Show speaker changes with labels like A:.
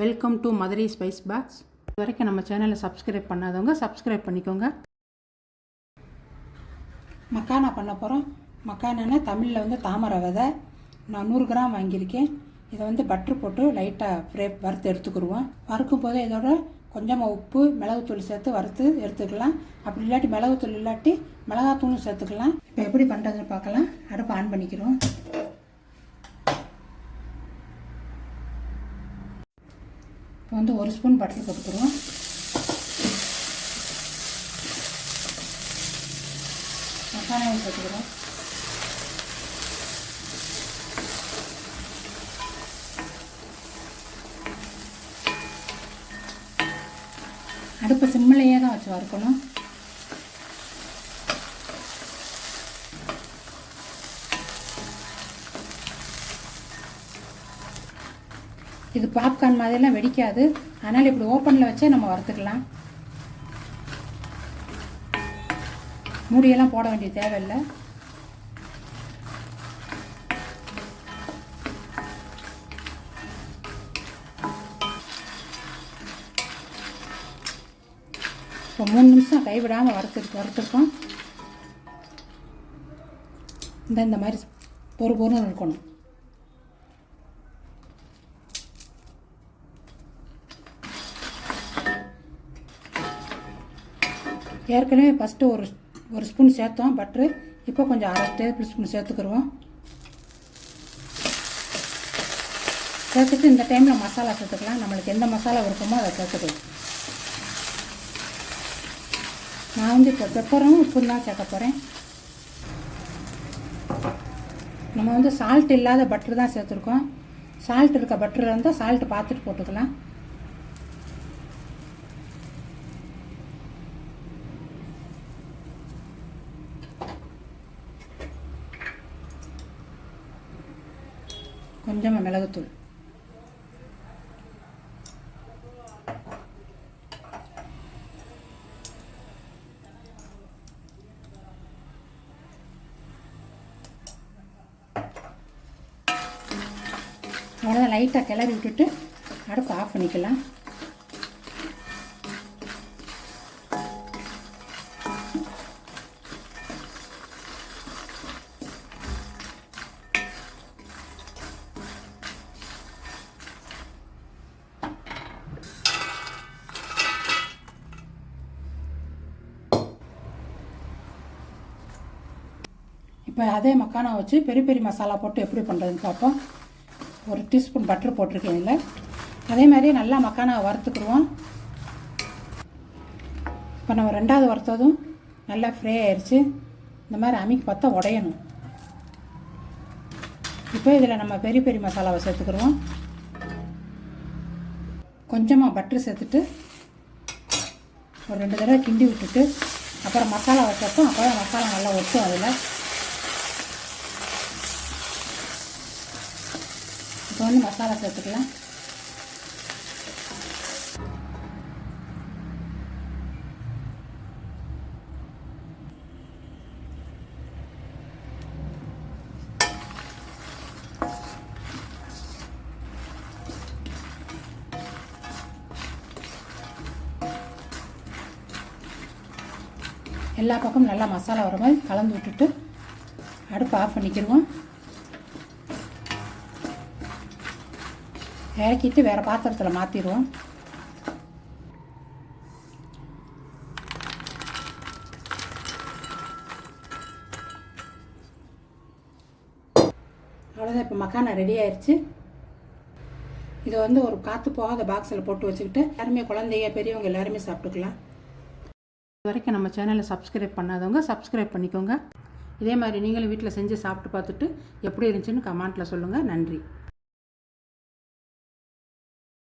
A: Welcome to Madurai spice box. இது வரைக்கும் நம்ம சேனலை சப்ஸ்கிரைப் பண்ணாதவங்க சப்ஸ்கிரைப் பண்ணிக்கோங்க. மக்கானா பண்ண போகிறோம். மக்கானா தமிழில் வந்து தாமரை விதை. நான் 100 கிராம் வாங்கியிருக்கேன். இதை வந்து பட்ரு போட்டு லைட்டாக வறுத்து எடுத்துக்கிடுவோம். வறுக்கும் போது இதோட கொஞ்சமாக உப்பு மிளகுத்தூள் சேர்த்து வறுத்து எடுத்துக்கலாம். அப்படி இல்லாட்டி மிளகுத்தூள் இல்லாட்டி மிளகாத்தூளும் சேர்த்துக்கலாம். இப்போ எப்படி பண்ணுறதுன்னு பார்க்கலாம். அடுப்பை ஆன் பண்ணிக்கிறோம். இப்போ வந்து 1 ஸ்பூன் பட்டர் போட்டுக்கிறோம். மசாலாவை சேர்த்துக்கிறோம். அடுப்பு சிம்மிலேயே தான் வச்சு வறுக்கணும். இது பாப்கார்ன் மாதிரிலாம் வெடிக்காது. அதனால் இப்படி ஓப்பனில் வச்சே நம்ம வறுத்துக்கலாம். மூடியெல்லாம் போட வேண்டிய தேவையில்லை. இப்போ 3 நிமிஷம் கைவிடாமல் வறுத்துருக்கோம். இந்த மாதிரி பொறுன்னு இருக்கணும். ஏற்கனவே ஃபஸ்ட்டு ஒரு ஸ்பூன் சேர்த்தோம் பட்ரு. இப்போ கொஞ்சம் 1/2 டேபிள் ஸ்பூன் சேர்த்துக்கிடுவோம். சேர்த்துட்டு இந்த டைமில் மசாலா சேர்த்துக்கலாம். நம்மளுக்கு எந்த மசாலா இருக்குமோ அதை சேர்த்துக்கலாம். நான் வந்து இப்போ பெப்பரும் உப்பும் தான் சேர்க்க போகிறேன். நம்ம வந்து சால்ட் இல்லாத பட்ரு தான் சேர்த்துருக்கோம். சால்ட் இருக்க பட்ரு இருந்தால் சால்ட்டு பார்த்துட்டு போட்டுக்கலாம். கொஞ்சமாக மிளகுத்தூள். அவ்வளோதான். லைட்டாக கிளறி விட்டுட்டு அடுப்பு ஆஃப் பண்ணிக்கலாம். இப்போ அதே மக்கானா வச்சு பெரிய மசாலா போட்டு எப்படி பண்ணுறதுன்னு பார்ப்போம். 1 டீஸ்பூன் பட்ரு போட்டிருக்கேன் இதில். அதே மாதிரி நல்லா மக்கானா வறுத்துக்குருவோம். இப்போ நம்ம 2வது வறுத்ததும் நல்லா ஃப்ரை ஆயிடுச்சு. இந்த மாதிரி அமிக்கு பார்த்தா உடையணும். இப்போ இதில் நம்ம பெரிய மசாலாவை சேர்த்துக்குருவோம். கொஞ்சமாக பட்ரு சேர்த்துட்டு ஒரு 2 தடவை கிண்டி விட்டுட்டு அப்புறம் மசாலாவை சேர்த்தோம். அப்போ தான் மசாலா நல்லா ஒட்டும். அதில் இப்போ வந்து மசாலா சேர்த்துக்கலாம். எல்லா பக்கமும் நல்லா மசாலா வர மாதிரி கலந்து விட்டுட்டு அடுப்பு ஆஃப் பண்ணிக்கிடுவோம். இறக்கிட்டு வேறு பாத்திரத்தில் மாற்றிடுவோம். அவ்வளோதான். இப்போ மக்கானா ரெடி ஆயிடுச்சு. இதை வந்து ஒரு காற்று போகாத பாக்ஸில் போட்டு வச்சுக்கிட்டு எல்லாருமே குழந்தைங்க பெரியவங்க எல்லாருமே சாப்பிட்டுக்கலாம். இது வரைக்கும் நம்ம சேனலை சப்ஸ்கிரைப் பண்ணாதவங்க சப்ஸ்கிரைப் பண்ணிக்கோங்க. இதே மாதிரி நீங்களும் வீட்டில் செஞ்சு சாப்பிட்டு பார்த்துட்டு எப்படி இருந்துச்சுன்னு கமெண்ட்டில் சொல்லுங்கள். நன்றி.